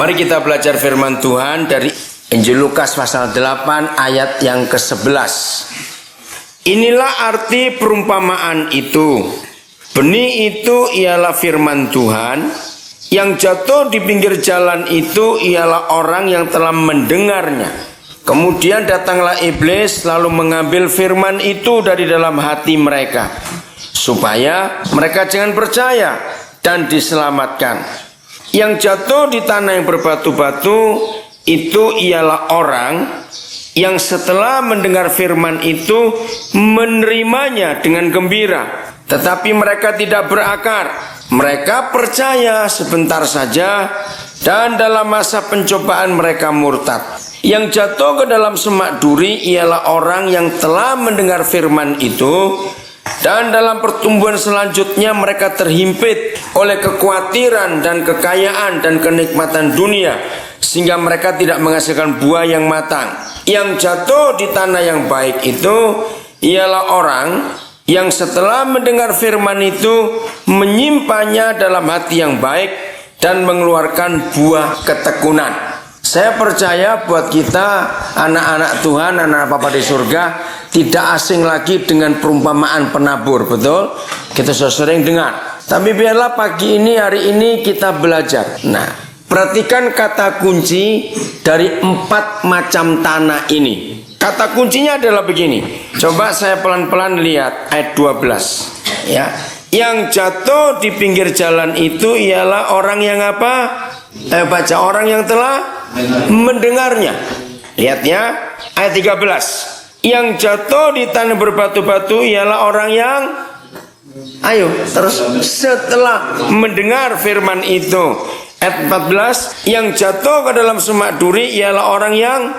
Mari kita belajar firman Tuhan dari Injil Lukas pasal 8 ayat yang ke-11. Inilah arti perumpamaan itu. Benih itu ialah firman Tuhan. Yang jatuh di pinggir jalan itu ialah orang yang telah mendengarnya. Kemudian datanglah iblis lalu mengambil firman itu dari dalam hati mereka, supaya mereka jangan percaya dan diselamatkan. Yang jatuh di tanah yang berbatu-batu itu ialah orang yang setelah mendengar firman itu menerimanya dengan gembira. Tetapi mereka tidak berakar. Mereka percaya sebentar saja dan dalam masa pencobaan mereka murtad. Yang jatuh ke dalam semak duri ialah orang yang telah mendengar firman itu, dan dalam pertumbuhan selanjutnya mereka terhimpit oleh kekhawatiran dan kekayaan dan kenikmatan dunia, sehingga mereka tidak menghasilkan buah yang matang. Yang jatuh di tanah yang baik itu ialah orang yang setelah mendengar firman itu menyimpannya dalam hati yang baik dan mengeluarkan buah ketekunan. Saya percaya buat kita anak-anak Tuhan, anak Bapa di surga, tidak asing lagi dengan perumpamaan penabur, betul? Kita sudah sering dengar. Tapi biarlah pagi ini, hari ini kita belajar. Nah, perhatikan kata kunci dari 4 macam tanah ini. Kata kuncinya adalah begini. Coba saya pelan-pelan lihat ayat 12. Ya, yang jatuh di pinggir jalan itu ialah orang yang apa? Baca, orang yang telah mendengarnya. Lihat ya, ayat 13. Yang jatuh di tanah berbatu-batu ialah orang yang, ayo terus, setelah mendengar firman itu. Ayat 14, yang jatuh ke dalam semak duri ialah orang yang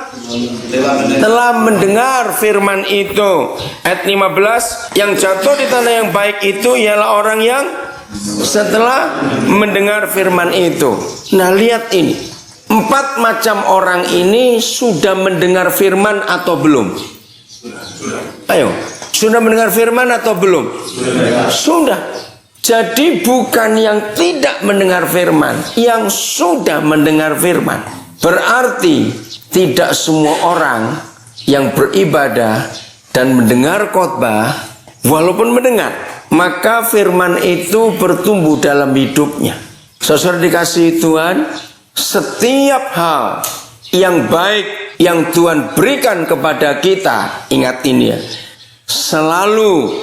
telah mendengar firman itu. Ayat 15, yang jatuh di tanah yang baik itu ialah orang yang setelah mendengar firman itu. Nah, lihat ini, 4 macam orang ini sudah mendengar firman atau belum? Ayo, sudah mendengar firman atau belum? Sudah. Jadi bukan yang tidak mendengar firman, yang sudah mendengar firman. Berarti tidak semua orang yang beribadah dan mendengar khotbah, walaupun mendengar, maka firman itu bertumbuh dalam hidupnya. Saudara dikasihi Tuhan, setiap hal yang baik yang Tuhan berikan kepada kita, ingat ini ya, selalu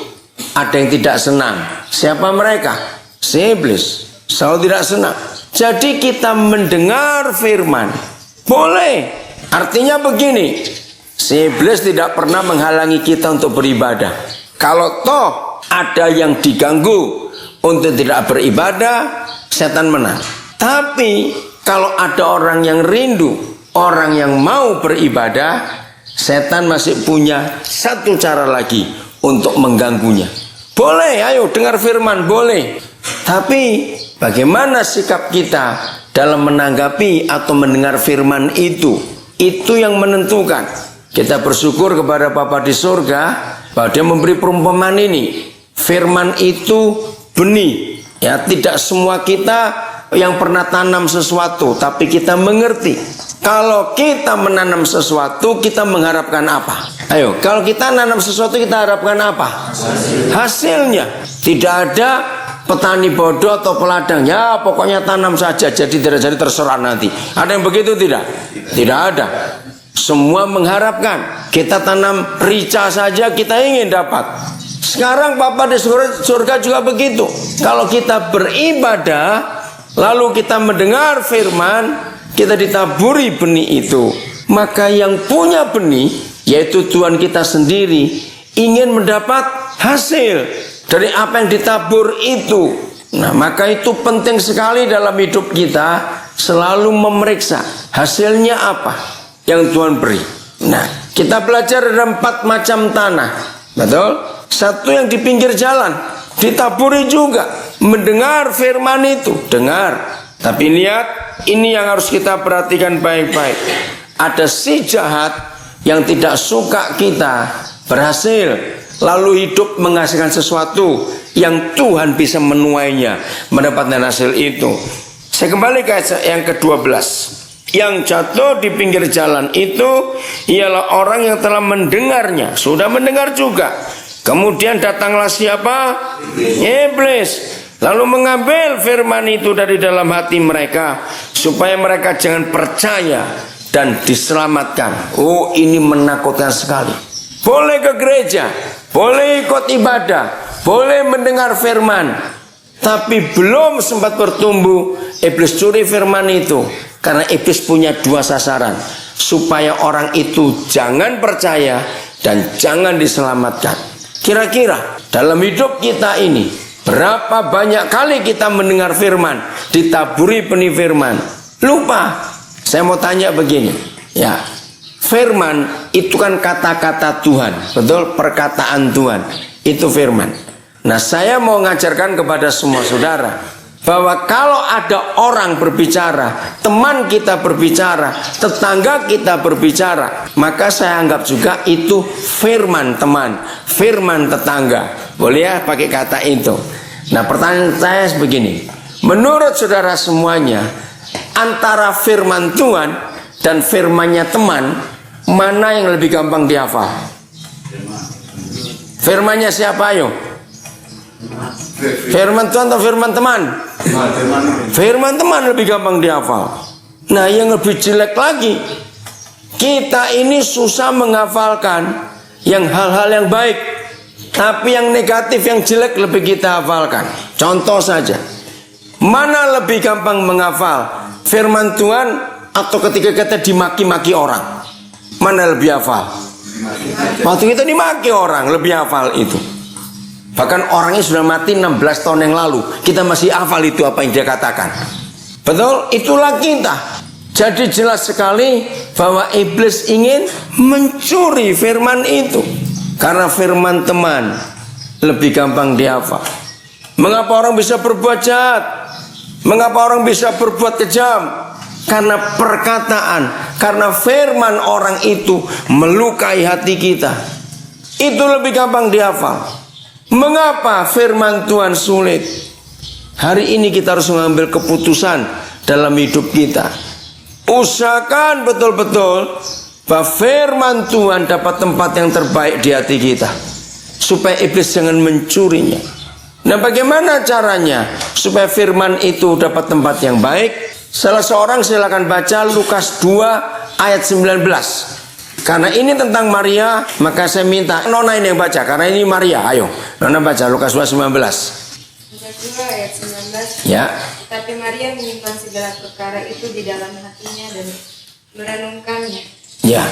ada yang tidak senang. Siapa mereka? Si iblis. Selalu tidak senang. Jadi kita mendengar firman, boleh. Artinya begini, si iblis tidak pernah menghalangi kita untuk beribadah. Kalau toh ada yang diganggu untuk tidak beribadah, setan menang. Tapi kalau ada orang yang rindu, orang yang mau beribadah, setan masih punya satu cara lagi untuk mengganggunya. Boleh, ayo dengar firman, boleh. Tapi bagaimana sikap kita dalam menanggapi atau mendengar firman itu? Itu yang menentukan. Kita bersyukur kepada Bapa di surga bahwa Dia memberi perumpamaan ini. Firman itu benih. Ya, tidak semua kita yang pernah tanam sesuatu, tapi kita mengerti. Kalau kita menanam sesuatu, kita mengharapkan apa? Ayo, kalau kita nanam sesuatu, kita harapkan apa? Hasilnya. Tidak ada petani bodoh atau peladang. Ya, pokoknya tanam saja, jadi tidak jadi terserah nanti. Ada yang begitu tidak? Tidak ada. Semua mengharapkan. Kita tanam rica saja, kita ingin dapat. Sekarang Bapa di surga juga begitu. Kalau kita beribadah, lalu kita mendengar firman, kita ditaburi benih itu, maka yang punya benih, yaitu Tuhan kita sendiri, ingin mendapat hasil dari apa yang ditabur itu. Nah, maka itu penting sekali dalam hidup kita, selalu memeriksa hasilnya apa yang Tuhan beri. Nah, kita belajar ada 4 macam tanah, betul? Satu yang di pinggir jalan, ditaburi juga, mendengar firman itu, dengar. Tapi lihat, ini yang harus kita perhatikan baik-baik. Ada si jahat yang tidak suka kita berhasil, lalu hidup menghasilkan sesuatu yang Tuhan bisa menuainya, mendapatkan hasil itu. Saya kembali ke yang ke-12. Yang jatuh di pinggir jalan itu ialah orang yang telah mendengarnya, sudah mendengar juga. Kemudian datanglah siapa? Iblis. Lalu mengambil firman itu dari dalam hati mereka, supaya mereka jangan percaya dan diselamatkan. Oh, ini menakutkan sekali. Boleh ke gereja, boleh ikut ibadah, boleh mendengar firman, tapi belum sempat bertumbuh, iblis curi firman itu. Karena iblis punya dua sasaran, supaya orang itu jangan percaya dan jangan diselamatkan. Kira-kira dalam hidup kita ini, berapa banyak kali kita mendengar firman, ditaburi benih firman, lupa. Saya mau tanya begini, ya, firman itu kan kata-kata Tuhan, betul, perkataan Tuhan, itu firman. Nah, saya mau ngajarkan kepada semua saudara, bahwa kalau ada orang berbicara, teman kita berbicara, tetangga kita berbicara, maka saya anggap juga itu firman teman, firman tetangga. Boleh ya pakai kata itu. Nah, pertanyaan saya begini, menurut saudara semuanya, antara firman Tuhan dan firmannya teman, mana yang lebih gampang dihafal? Firmannya siapa, ayo? Firman Tuhan atau firman teman? Firman teman lebih gampang dihafal. Nah, yang lebih jelek lagi, kita ini susah menghafalkan yang hal-hal yang baik, tapi yang negatif, yang jelek lebih kita hafalkan. Contoh saja, mana lebih gampang menghafal, firman Tuhan atau ketika kita dimaki-maki orang? Mana lebih hafal? Waktu kita dimaki orang, lebih hafal itu. Bahkan orangnya sudah mati 16 tahun yang lalu, kita masih hafal itu apa yang dia katakan. Betul? Itulah kita. Jadi jelas sekali bahwa iblis ingin mencuri firman itu. Karena firman teman lebih gampang dihafal. Mengapa orang bisa berbuat jahat? Mengapa orang bisa berbuat kejam? Karena perkataan, karena firman orang itu melukai hati kita. Itu lebih gampang dihafal. Mengapa firman Tuhan sulit? Hari ini kita harus mengambil keputusan dalam hidup kita. Usahakan betul-betul bahwa firman Tuhan dapat tempat yang terbaik di hati kita, supaya iblis jangan mencurinya. Nah, bagaimana caranya supaya firman itu dapat tempat yang baik? Salah seorang silakan baca Lukas 2 ayat 19. Karena ini tentang Maria, maka saya minta Nona ini yang baca, karena ini Maria. Ayo, Nona baca Lukas 2 19. Lukas 2 ayat 19. Ya. Tapi Maria menyimpan segala perkara itu di dalam hatinya dan merenungkannya. Ya.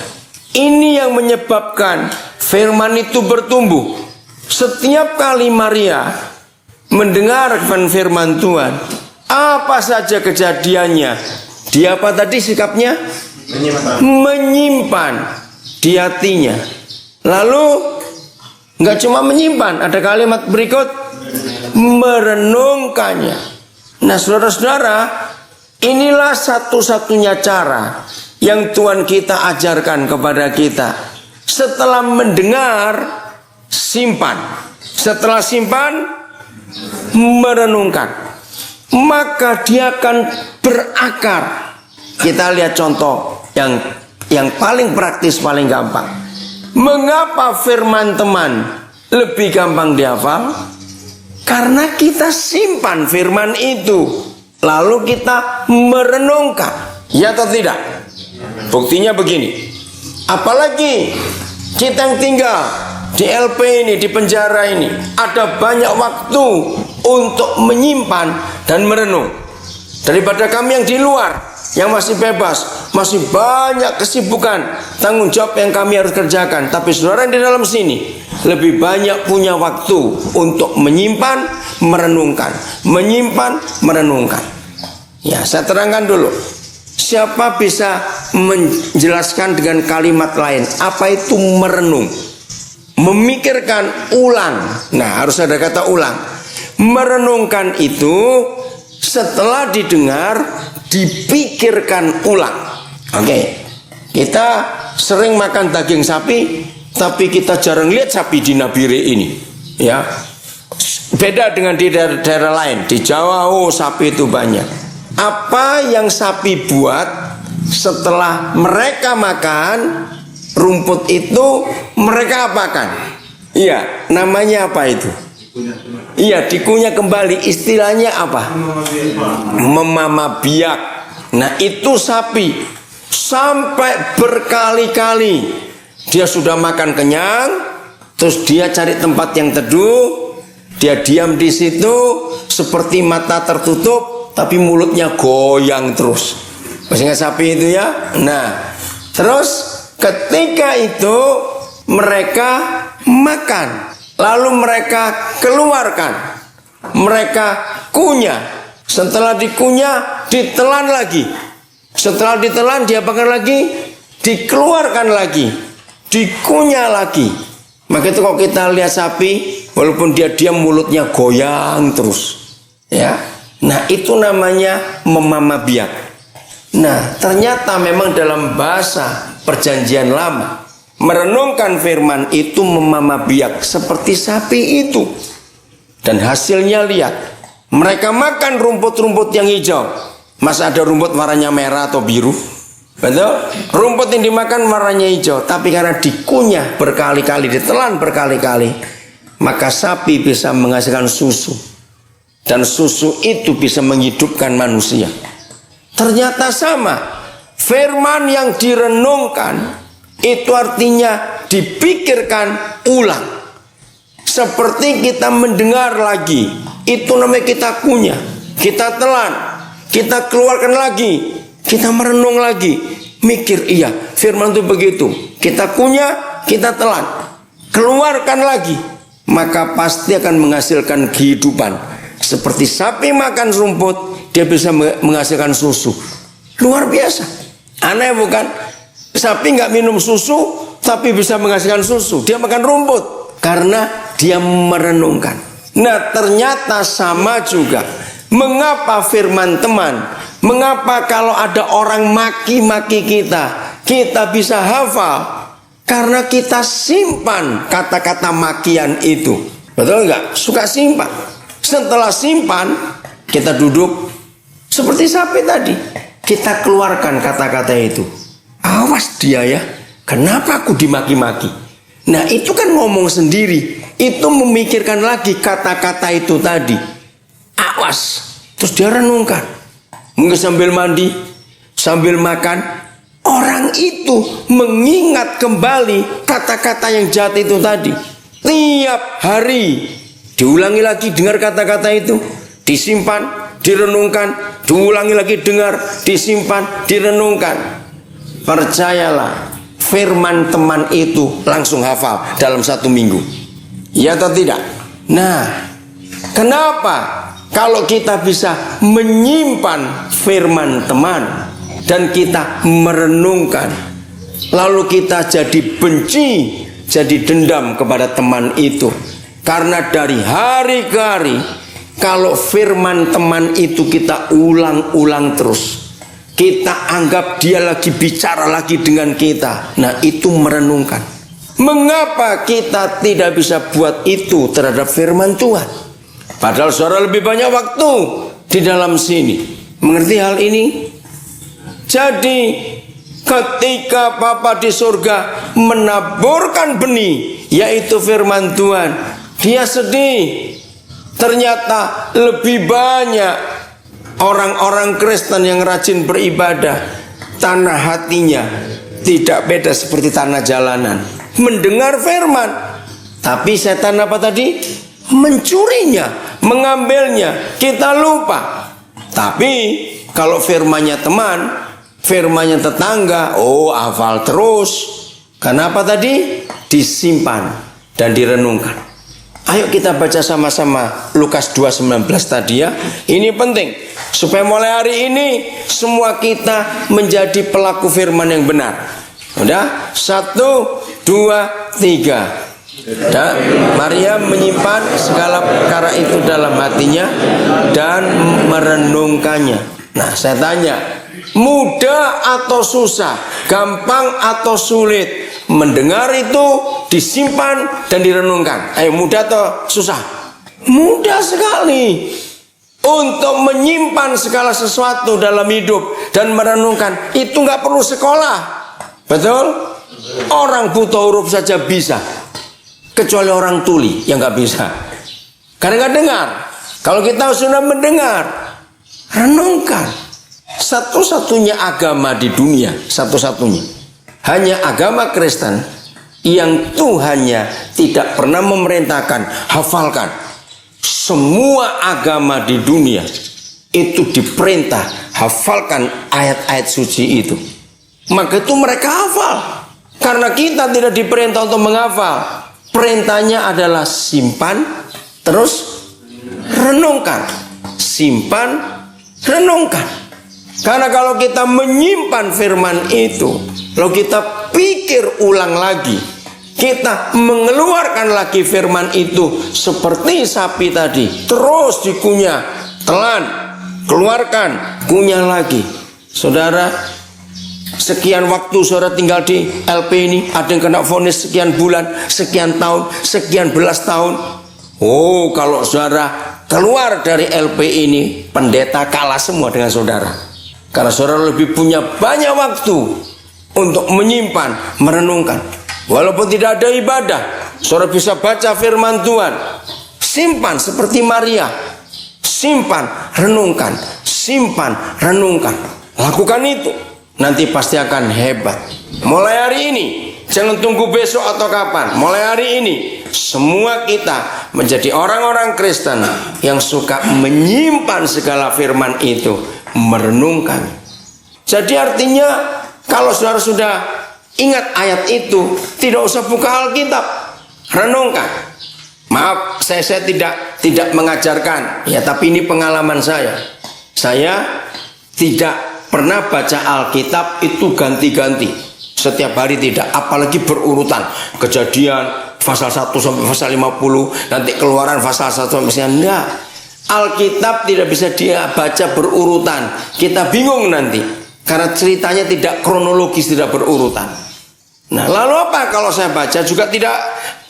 Ini yang menyebabkan firman itu bertumbuh. Setiap kali Maria mendengar firman Tuhan, apa saja kejadiannya, dia apa tadi sikapnya? Menyimpan di hatinya. Lalu nggak cuma menyimpan, ada kalimat berikut, merenungkannya. Nah, saudara-saudara, inilah satu-satunya cara yang Tuhan kita ajarkan kepada kita. Setelah mendengar, simpan. Setelah simpan, merenungkan. Maka dia akan berakar. Kita lihat contoh yang paling praktis, paling gampang. Mengapa firman teman lebih gampang dihafal? Karena kita simpan firman itu, lalu kita merenungkan. Ya atau tidak? Buktinya begini. Apalagi kita yang tinggal di LP ini, di penjara ini, ada banyak waktu untuk menyimpan dan merenung. Daripada kami yang di luar, yang masih bebas, masih banyak kesibukan, tanggung jawab yang kami harus kerjakan. Tapi saudara yang di dalam sini lebih banyak punya waktu untuk menyimpan, merenungkan. Menyimpan, merenungkan. Ya, saya terangkan dulu. Siapa bisa menjelaskan dengan kalimat lain apa itu merenung? Memikirkan ulang. Nah, harus ada kata ulang. Merenungkan itu setelah didengar, dipikirkan ulang. Oke. Kita sering makan daging sapi, tapi kita jarang lihat sapi di Nabire ini. Ya. Beda dengan di daerah-daerah lain. Di Jawa, oh sapi itu banyak. Apa yang sapi buat setelah mereka makan rumput itu, mereka apakan? Iya, namanya apa itu? Iya, dikunyah kembali. Istilahnya apa? Memama biak. Nah, itu sapi sampai berkali-kali dia sudah makan kenyang, terus dia cari tempat yang teduh, dia diam di situ seperti mata tertutup, tapi mulutnya goyang terus. Masih ingat sapi itu ya? Nah, terus ketika itu mereka makan, lalu mereka keluarkan, mereka kunyah. Setelah dikunyah, ditelan lagi. Setelah ditelan, diapakan lagi? Dikeluarkan lagi, dikunyah lagi. Maka itu kalau kita lihat sapi, walaupun dia diam mulutnya goyang terus, ya. Nah, itu namanya memama biak. Nah, ternyata memang dalam bahasa Perjanjian Lama, merenungkan firman itu memama biak seperti sapi itu. Dan hasilnya lihat, mereka makan rumput-rumput yang hijau. Masa ada rumput warnanya merah atau biru? Betul? Rumput yang dimakan warnanya hijau, tapi karena dikunyah berkali-kali, ditelan berkali-kali, maka sapi bisa menghasilkan susu. Dan susu itu bisa menghidupkan manusia. Ternyata sama. Firman yang direnungkan itu artinya dipikirkan ulang. Seperti kita mendengar lagi, itu namanya kita kunyah, kita telan, kita keluarkan lagi, kita merenung lagi, mikir, iya firman itu begitu. Kita kunyah, kita telan, keluarkan lagi, maka pasti akan menghasilkan kehidupan. Seperti sapi makan rumput, dia bisa menghasilkan susu. Luar biasa. Aneh bukan? Sapi nggak minum susu, tapi bisa menghasilkan susu. Dia makan rumput karena dia merenungkan. Nah, ternyata sama juga. Mengapa firman teman? Mengapa kalau ada orang maki-maki kita, kita bisa hafal? Karena kita simpan kata-kata makian itu. Betul nggak? Suka simpan. Setelah simpan, kita duduk seperti sapi tadi. Kita keluarkan kata-kata itu. Awas dia ya, kenapa aku dimaki-maki? Nah, itu kan ngomong sendiri. Itu memikirkan lagi kata-kata itu tadi. Awas. Terus dia renungkan. Mungkin sambil mandi, sambil makan, orang itu mengingat kembali kata-kata yang jahat itu tadi. Tiap hari diulangi lagi dengar kata-kata itu, disimpan, direnungkan, diulangi lagi dengar, disimpan, direnungkan. Percayalah, firman teman itu langsung hafal dalam 1 minggu. Ya atau tidak? Nah, kenapa? Kalau kita bisa menyimpan firman teman dan kita merenungkan, lalu kita jadi benci, jadi dendam kepada teman itu. Karena dari hari ke hari, kalau firman teman itu kita ulang-ulang terus, kita anggap dia lagi bicara lagi dengan kita. Nah, itu merenungkan. Mengapa kita tidak bisa buat itu terhadap firman Tuhan? Padahal saudara lebih banyak waktu di dalam sini. Mengerti hal ini? Jadi ketika Bapa di surga menaburkan benih, yaitu firman Tuhan, dia sedih. Ternyata lebih banyak orang-orang Kristen yang rajin beribadah, tanah hatinya tidak beda seperti tanah jalanan. Mendengar firman, tapi setan apa tadi? Mencurinya, mengambilnya. Kita lupa. Tapi kalau firmannya teman, firmannya tetangga, oh hafal terus. Kenapa tadi? Disimpan dan direnungkan. Ayo kita baca sama-sama Lukas 2:19 tadi ya. Ini penting supaya mulai hari ini semua kita menjadi pelaku firman yang benar. Udah? 1, 2, 3. Dan Maria menyimpan segala perkara itu dalam hatinya dan merenungkannya. Nah, saya tanya, mudah atau susah? Gampang atau sulit? Mendengar itu disimpan dan direnungkan. Ayo, mudah atau susah? Mudah sekali. untuk menyimpan segala sesuatu dalam hidup dan merenungkan, itu nggak perlu sekolah. Betul? Orang buta huruf saja bisa, kecuali orang tuli yang nggak bisa, karena nggak dengar. Kalau kita sudah mendengar, renungkan. Satu-satunya agama di dunia, satu-satunya, hanya agama Kristen yang Tuhannya tidak pernah memerintahkan hafalkan. Semua agama di dunia itu diperintah hafalkan ayat-ayat suci itu. Maka itu mereka hafal. Karena kita tidak diperintah untuk menghafal. Perintahnya adalah simpan, terus renungkan. Simpan, renungkan. Karena kalau kita menyimpan firman itu, lalu kita pikir ulang lagi, kita mengeluarkan lagi firman itu seperti sapi tadi, terus dikunyah, telan, keluarkan, kunyah lagi. Saudara, sekian waktu saudara tinggal di LP ini, ada yang kena vonis sekian bulan, sekian tahun, sekian belas tahun. Oh, kalau saudara keluar dari LP ini, pendeta kalah semua dengan saudara. Karena saudara lebih punya banyak waktu untuk menyimpan, merenungkan. Walaupun tidak ada ibadah, saudara bisa baca firman Tuhan. Simpan seperti Maria. Simpan, renungkan. Simpan, renungkan. Lakukan itu. Nanti pasti akan hebat. Mulai hari ini, jangan tunggu besok atau kapan. Mulai hari ini, semua kita menjadi orang-orang Kristen yang suka menyimpan segala firman itu, merenungkan. Jadi artinya, kalau saudara sudah ingat ayat itu, tidak usah buka Alkitab, renungkan. Maaf, saya tidak mengajarkan, ya, tapi ini pengalaman saya. Saya tidak pernah baca Alkitab itu ganti-ganti, setiap hari tidak, apalagi berurutan. Kejadian pasal 1 sampai pasal 50, nanti Keluaran pasal 1 sampai enggak. Alkitab tidak bisa dia baca berurutan. Kita bingung nanti, karena ceritanya tidak kronologis, tidak berurutan. Nah, lalu apa kalau saya baca juga tidak,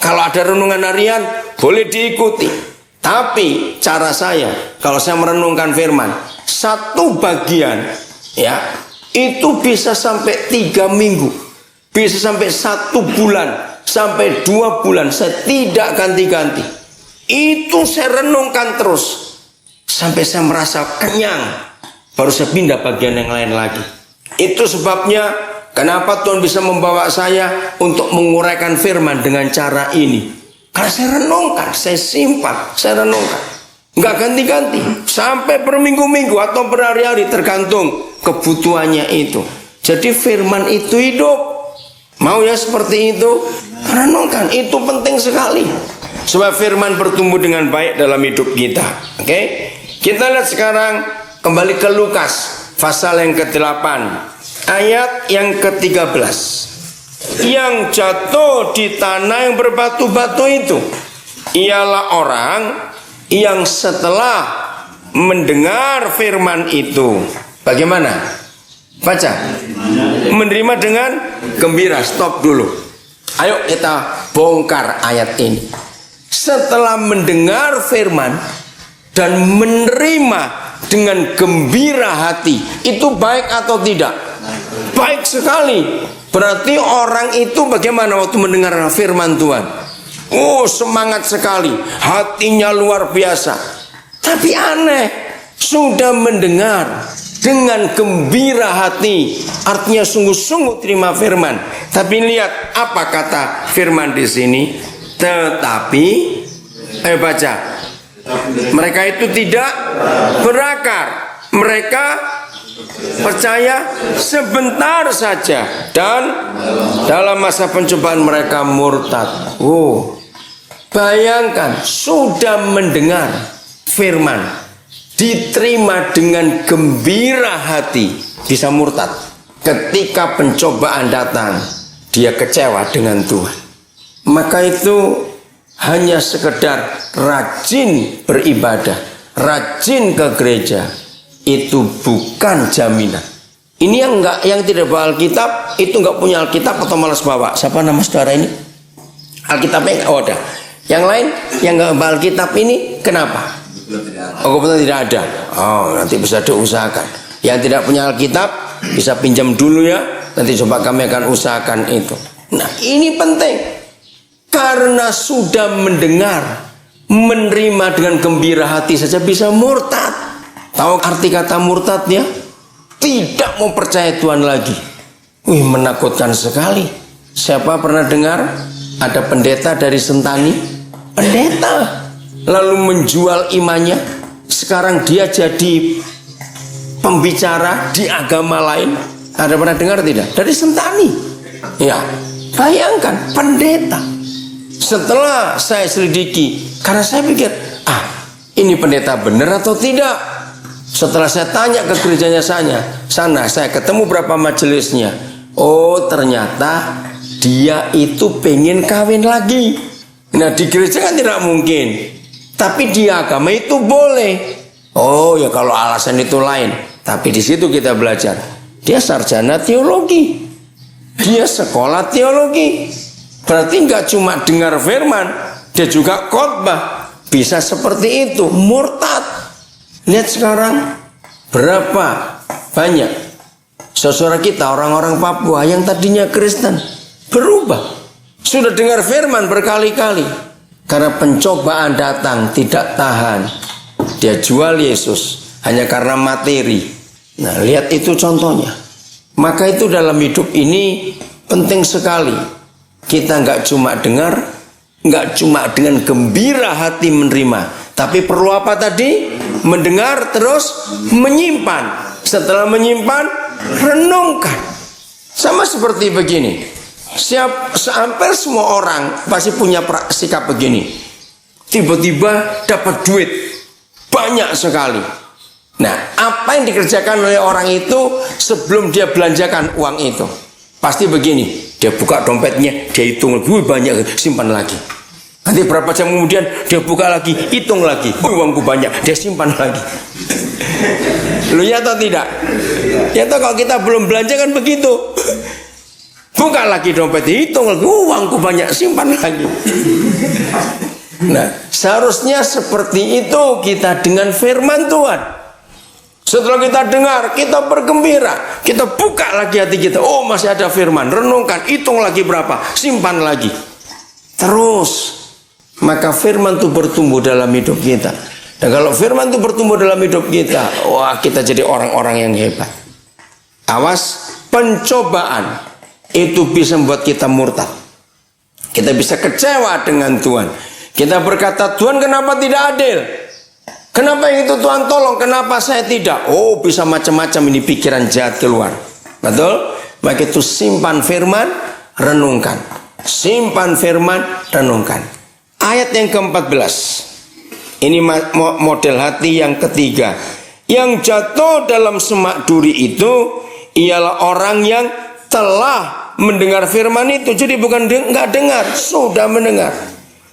kalau ada renungan harian boleh diikuti. Tapi cara saya, kalau saya merenungkan firman, satu bagian, ya, itu bisa sampai 3 minggu, bisa sampai 1 bulan, sampai 2 bulan, saya tidak ganti-ganti. Itu saya renungkan terus sampai saya merasa kenyang, baru saya pindah bagian yang lain lagi. Itu sebabnya kenapa Tuhan bisa membawa saya untuk menguraikan firman dengan cara ini. Karena saya renungkan, saya simpan, saya renungkan. Enggak ganti-ganti, sampai berminggu-minggu atau berhari-hari, tergantung kebutuhannya itu. Jadi firman itu hidup. Mau ya seperti itu? Renungkan, itu penting sekali. Sebab firman bertumbuh dengan baik dalam hidup kita. Oke? Kita lihat sekarang kembali ke Lukas pasal yang ke-8. Ayat yang ke-13. Yang jatuh di tanah yang berbatu-batu itu ialah orang yang setelah mendengar firman itu, bagaimana? Baca. Menerima dengan gembira. Stop dulu. Ayo kita bongkar ayat ini. Setelah mendengar firman dan menerima dengan gembira hati, itu baik atau tidak? Baik sekali. Berarti orang itu bagaimana waktu mendengar firman Tuhan? Oh, semangat sekali, hatinya luar biasa. Tapi aneh, sudah mendengar dengan gembira hati, artinya sungguh-sungguh terima firman. Tapi lihat apa kata firman di sini. Tetapi, baca. Mereka itu tidak berakar. Mereka percaya sebentar saja, dan dalam masa pencobaan mereka murtad. Oh, bayangkan, sudah mendengar firman, diterima dengan gembira hati, bisa murtad. Ketika pencobaan datang, dia kecewa dengan Tuhan. Maka itu hanya sekedar rajin beribadah, rajin ke gereja, itu bukan jaminan. Ini yang tidak bawa Alkitab, itu nggak punya Alkitab atau malas bawa. Siapa nama saudara ini? Alkitabnya nggak ada. Yang lain yang nggak bawa Alkitab ini kenapa? Oh, kebetulan tidak ada. Oh, nanti bisa diusahakan. Yang tidak punya Alkitab bisa pinjam dulu ya. Nanti coba kami akan usahakan itu. Nah, ini penting. Karena sudah mendengar, menerima dengan gembira hati saja bisa murtad. Tahu arti kata murtad ya? Tidak mau percaya Tuhan lagi. Wih, menakutkan sekali. Siapa pernah dengar ada pendeta dari Sentani? Pendeta lalu menjual imannya. Sekarang dia jadi pembicara di agama lain. Ada pernah dengar tidak? Dari Sentani. Ya, bayangkan pendeta. Setelah saya selidiki, karena saya pikir, ini pendeta benar atau tidak? Setelah saya tanya ke gerejanya sana saya ketemu berapa majelisnya. Oh, ternyata dia itu pengen kawin lagi. Nah, di gereja kan tidak mungkin. Tapi di agama itu boleh. Oh ya, kalau alasan itu lain. Tapi di situ kita belajar. Dia sarjana teologi. Dia sekolah teologi. Berarti nggak cuma dengar firman, dia juga khotbah. Bisa seperti itu, murtad. Lihat sekarang berapa banyak saudara kita orang-orang Papua yang tadinya Kristen berubah. Sudah dengar firman berkali-kali. Karena pencobaan datang tidak tahan. Dia jual Yesus hanya karena materi. Nah, lihat itu contohnya. Maka itu dalam hidup ini penting sekali. Kita nggak cuma dengar, nggak cuma dengan gembira hati menerima, tapi perlu apa tadi? Mendengar terus menyimpan. Setelah menyimpan, renungkan. Sama seperti begini. Hampir semua orang pasti punya sikap begini. Tiba-tiba dapat duit banyak sekali. Nah, apa yang dikerjakan oleh orang itu sebelum dia belanjakan uang itu? Pasti begini. Dia buka dompetnya, dia hitung lebih banyak, simpan lagi. Nanti berapa jam kemudian dia buka lagi, hitung lagi. Uangku banyak, dia simpan lagi. Lu ya atau tidak? Ya atau kalau kita belum belanja kan begitu. Buka lagi dompet, hitung lagi, uangku banyak, simpan lagi. Nah, seharusnya seperti itu kita dengan firman Tuhan. Setelah kita dengar, kita bergembira. Kita buka lagi hati kita. Oh, masih ada firman. Renungkan, hitung lagi berapa. Simpan lagi. Terus. Maka firman itu bertumbuh dalam hidup kita. Dan kalau firman itu bertumbuh dalam hidup kita, wah, kita jadi orang-orang yang hebat. Awas, pencobaan itu bisa membuat kita murtad. Kita bisa kecewa dengan Tuhan. Kita berkata, Tuhan kenapa tidak adil? Kenapa yang itu Tuhan tolong, kenapa saya tidak? Oh, bisa macam-macam ini pikiran jahat keluar. Betul? Maka itu simpan firman, renungkan. Simpan firman, renungkan. Ayat yang ke-14. Ini model hati yang ketiga. Yang jatuh dalam semak duri itu ialah orang yang telah mendengar firman itu. Jadi bukan nggak dengar, sudah mendengar.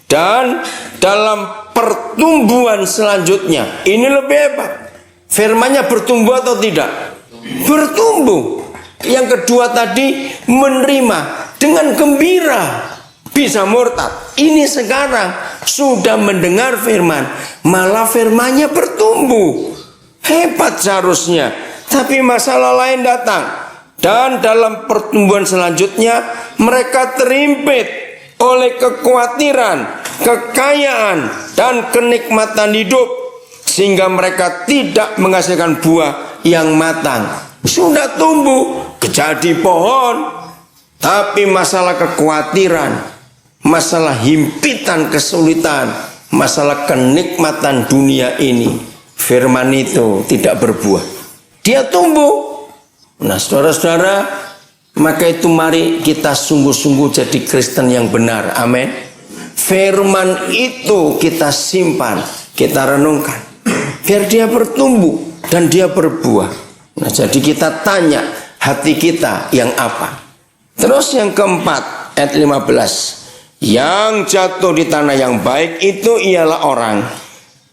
Dan dalam pertumbuhan selanjutnya, ini lebih hebat. Firmannya bertumbuh atau tidak? Bertumbuh. Yang kedua tadi menerima dengan gembira, bisa murtad. Ini sekarang sudah mendengar firman, malah firmannya bertumbuh. Hebat seharusnya. Tapi masalah lain datang. Dan dalam pertumbuhan selanjutnya mereka terimpit oleh kekhawatiran, kekayaan, dan kenikmatan hidup, sehingga mereka tidak menghasilkan buah yang matang. Sudah tumbuh, jadi pohon, tapi masalah kekhawatiran, masalah himpitan kesulitan, masalah kenikmatan dunia ini, firman itu tidak berbuah. Dia tumbuh. Nah, saudara-saudara, maka itu mari kita sungguh-sungguh jadi Kristen yang benar. Amin. Firman itu kita simpan, kita renungkan, biar dia bertumbuh dan dia berbuah. Nah, jadi kita tanya hati kita yang apa. Terus yang keempat, ayat 15. Yang jatuh di tanah yang baik itu ialah orang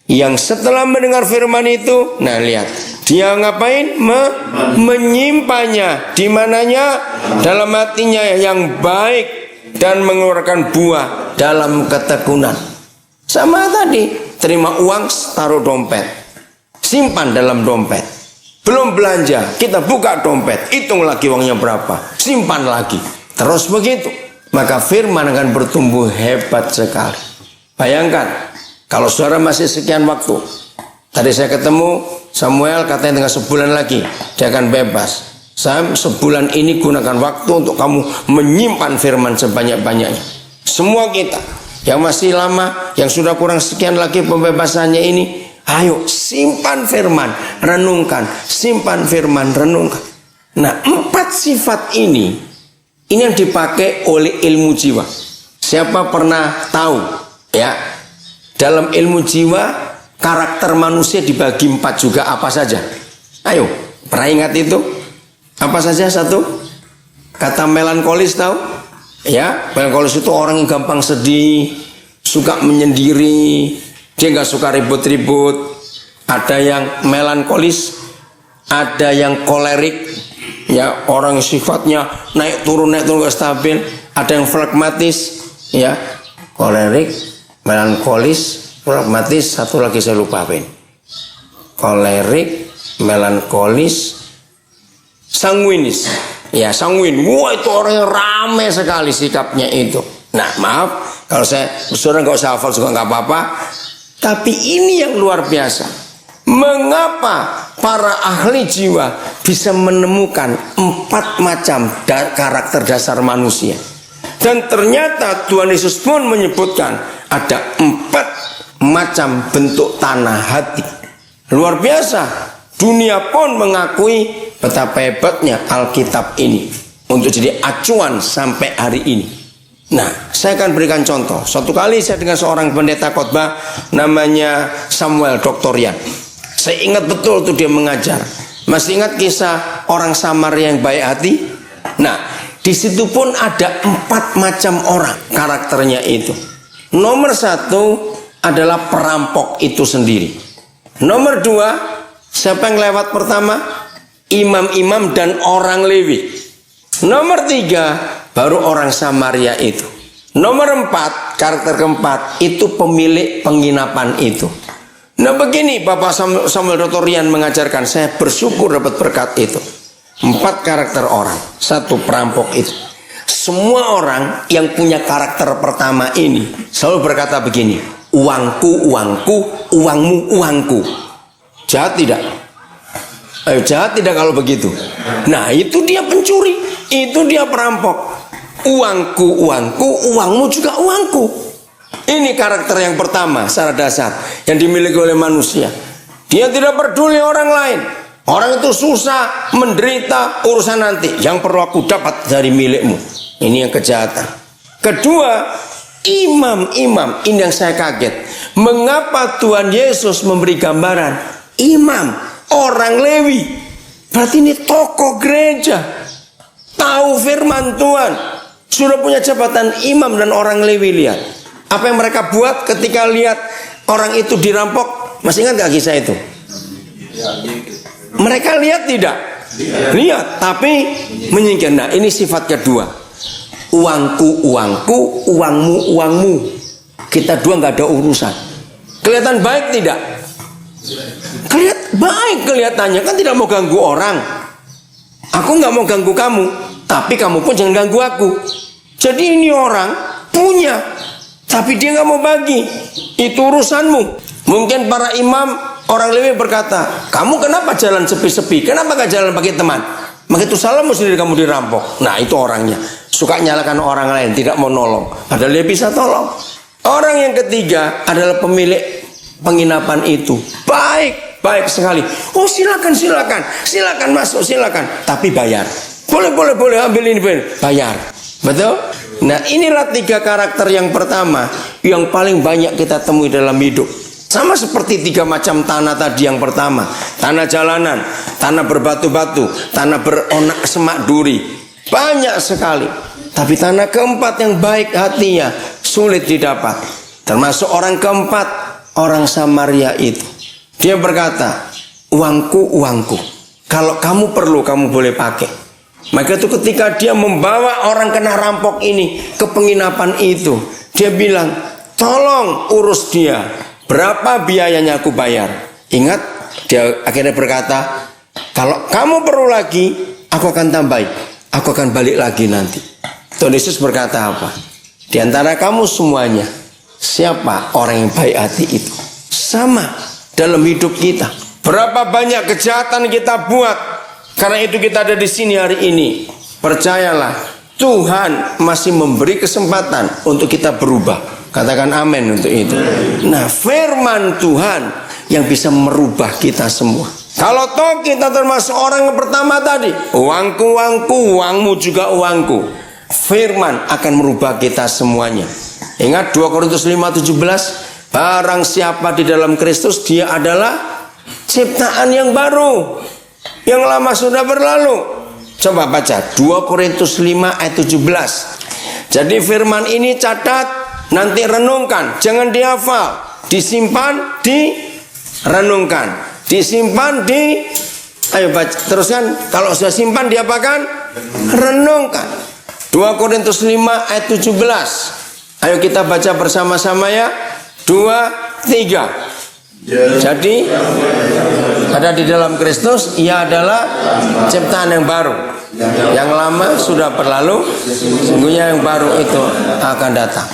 yang setelah mendengar firman itu, nah lihat, dia ngapain? Menyimpannya. Di mananya? Dalam hatinya yang baik dan mengeluarkan buah dalam ketekunan. Sama tadi, terima uang, taruh dompet, simpan dalam dompet. Belum belanja, kita buka dompet, hitung lagi uangnya berapa, simpan lagi. Terus begitu, maka firman akan bertumbuh hebat sekali. Bayangkan, kalau saudara masih sekian waktu. Tadi saya ketemu Samuel, katanya tinggal sebulan lagi dia akan bebas. Saya sebulan ini gunakan waktu untuk kamu menyimpan firman sebanyak-banyaknya. Semua kita yang masih lama, yang sudah kurang sekian lagi pembebasannya ini, ayo simpan firman, renungkan, simpan firman, renungkan. Nah, 4 sifat ini yang dipakai oleh ilmu jiwa. Siapa pernah tahu ya, dalam ilmu jiwa karakter manusia dibagi 4 juga apa saja? Ayo, pernah ingat itu? Apa saja satu? Kata melankolis tahu? Ya, melankolis itu orang yang gampang sedih, suka menyendiri, dia nggak suka ribut-ribut. Ada yang melankolis, ada yang kolerik, ya orang sifatnya naik turun nggak stabil. Ada yang flekmatis, ya kolerik, melankolis, flekmatis, satu lagi saya lupa apa ini. Kolerik, melankolis, sanguinis. Ya sanguin, wah itu orang yang ramai sekali sikapnya itu. Nah maaf, kalau saudara nggak usah hafal juga nggak apa-apa. Tapi ini yang luar biasa. Mengapa para ahli jiwa bisa menemukan 4 macam karakter dasar manusia? Dan ternyata Tuhan Yesus pun menyebutkan ada 4 macam bentuk tanah hati. Luar biasa. Dunia pun mengakui betapa hebatnya Alkitab ini untuk jadi acuan sampai hari ini. Nah, saya akan berikan contoh. Suatu kali saya dengan seorang pendeta khotbah namanya Samuel Doktorian. Saya ingat betul tuh dia mengajar. Masih ingat kisah orang Samaria yang baik hati? Nah, di situ pun ada 4 macam orang karakternya itu. Nomor 1 adalah perampok itu sendiri. Nomor 2, siapa yang lewat pertama? Imam-imam dan orang Lewi. Nomor 3 baru orang Samaria itu. Nomor 4, karakter keempat itu pemilik penginapan itu. Nah begini Bapak Samuel Doktorian mengajarkan, saya bersyukur dapat berkat itu. 4 karakter orang. 1 perampok itu. Semua orang yang punya karakter pertama ini selalu berkata begini, uangku, uangku, uangmu, uangku. Jahat tidak? Jahat tidak kalau begitu? Nah itu dia pencuri, itu dia perampok. Uangku, uangku, uangmu juga uangku. Ini karakter yang pertama secara dasar yang dimiliki oleh manusia. Dia tidak peduli orang lain. Orang itu susah, menderita, urusan nanti. Yang perlu aku dapat dari milikmu. Ini yang kejahatan. Kedua, imam-imam. Ini yang saya kaget. Mengapa Tuhan Yesus memberi gambaran imam, orang Lewi? Berarti ini tokoh gereja, tahu firman Tuhan, sudah punya jabatan imam dan orang Lewi. Lihat apa yang mereka buat ketika lihat orang itu dirampok. Masih ingat gak kisah itu? Mereka lihat tidak? Lihat, tapi menyingkir. Nah ini sifat kedua. Uangku, uangku, uangmu, uangmu. Kita dua gak ada urusan. Kelihatan baik tidak? Baik kelihatannya, kan tidak mau ganggu orang. Aku gak mau ganggu kamu, tapi kamu pun jangan ganggu aku. Jadi ini orang punya, tapi dia gak mau bagi. Itu urusanmu. Mungkin para imam, orang Lewi berkata, kamu kenapa jalan sepi-sepi? Kenapa gak jalan pakai teman? Begitu salahmu sendiri kamu dirampok. Nah itu orangnya, suka nyalakan orang lain, tidak mau nolong, padahal dia bisa tolong. Orang yang ketiga adalah pemilik penginapan itu. Baik sekali. Oh silakan masuk, silakan. Tapi bayar. Boleh ambil ini, bayar. Betul? Nah inilah 3 karakter yang pertama yang paling banyak kita temui dalam hidup. Sama seperti 3 macam tanah tadi yang pertama. Tanah jalanan, tanah berbatu-batu, tanah beronak semak duri. Banyak sekali. Tapi tanah keempat yang baik hatinya sulit didapat. Termasuk orang keempat, orang Samaria itu. Dia berkata, uangku, uangku. Kalau kamu perlu, kamu boleh pakai. Maka itu ketika dia membawa orang kena rampok ini ke penginapan itu, dia bilang, tolong urus dia. Berapa biayanya aku bayar? Ingat, dia akhirnya berkata, kalau kamu perlu lagi, aku akan tambahin. Aku akan balik lagi nanti. Tuhan Yesus berkata apa? Di antara kamu semuanya, siapa orang yang baik hati itu? Sama dalam hidup kita. Berapa banyak kejahatan kita buat, karena itu kita ada di sini hari ini. Percayalah, Tuhan masih memberi kesempatan untuk kita berubah. Katakan amin untuk itu. Nah, firman Tuhan yang bisa merubah kita semua. Kalau toh kita termasuk orang yang pertama tadi, uangku, uangmu juga uangku. Firman akan merubah kita semuanya. Ingat 2 Korintus 5:17, barang siapa di dalam Kristus, dia adalah ciptaan yang baru. Yang lama sudah berlalu. Coba baca 2 Korintus 5:17. Jadi firman ini catat, nanti renungkan, jangan dihafal, disimpan, direnungkan, disimpan, ayo baca, teruskan. Kalau sudah simpan, diapakan? Renungkan. 2 Korintus 5:17. Ayo kita baca bersama-sama ya. 2, 3. Jadi ada di dalam Kristus, ia adalah ciptaan yang baru. Yang lama sudah berlalu, sungguhnya yang baru itu akan datang.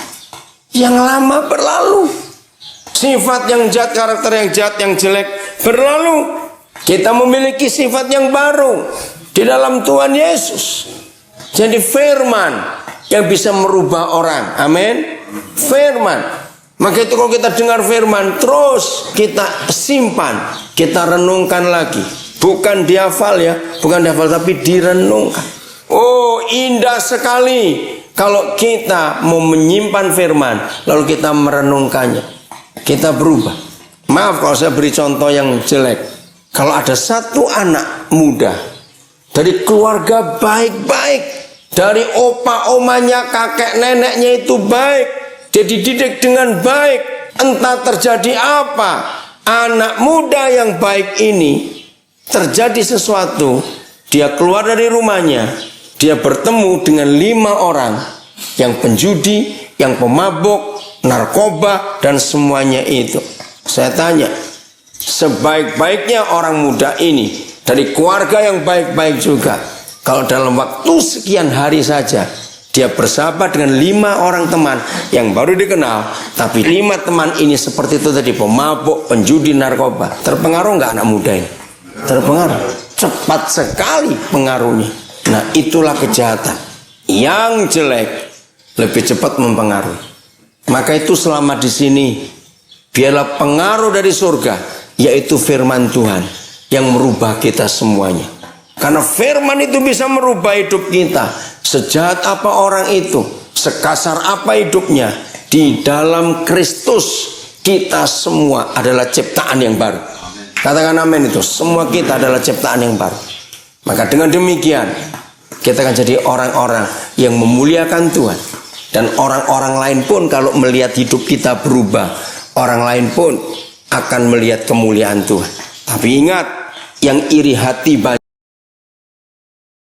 Yang lama berlalu. Sifat yang jahat, karakter yang jahat, yang jelek berlalu. Kita memiliki sifat yang baru di dalam Tuhan Yesus. Jadi firman yang bisa merubah orang. Amin. Firman. Maka itu kalau kita dengar firman, terus kita simpan, kita renungkan lagi. Bukan dihafal ya, bukan dihafal tapi direnungkan. Oh, indah sekali kalau kita mau menyimpan firman, lalu kita merenungkannya. Kita berubah. Maaf kalau saya beri contoh yang jelek. Kalau ada satu anak muda dari keluarga baik-baik, dari opa omanya, kakek neneknya itu baik, dia dididik dengan baik, entah terjadi apa, anak muda yang baik ini terjadi sesuatu, dia keluar dari rumahnya, dia bertemu dengan 5 orang yang penjudi, yang pemabuk, narkoba, dan semuanya itu. Saya tanya, sebaik-baiknya orang muda ini dari keluarga yang baik-baik juga, kalau dalam waktu sekian hari saja dia bersahabat dengan 5 orang teman yang baru dikenal, tapi 5 teman ini seperti itu tadi, pemabuk, penjudi, narkoba, terpengaruh nggak anak muda ini? Terpengaruh. Cepat sekali pengaruhnya. Nah, itulah kejahatan. Yang jelek lebih cepat mempengaruhi. Maka itu selama di sini, biarlah pengaruh dari surga, yaitu firman Tuhan yang merubah kita semuanya. Karena firman itu bisa merubah hidup kita. Sejahat apa orang itu, sekasar apa hidupnya, di dalam Kristus kita semua adalah ciptaan yang baru. Katakan amin itu. Semua kita adalah ciptaan yang baru. Maka dengan demikian kita akan jadi orang-orang yang memuliakan Tuhan. Dan orang-orang lain pun kalau melihat hidup kita berubah, orang lain pun akan melihat kemuliaan Tuhan. Tapi ingat, yang iri hati banyak.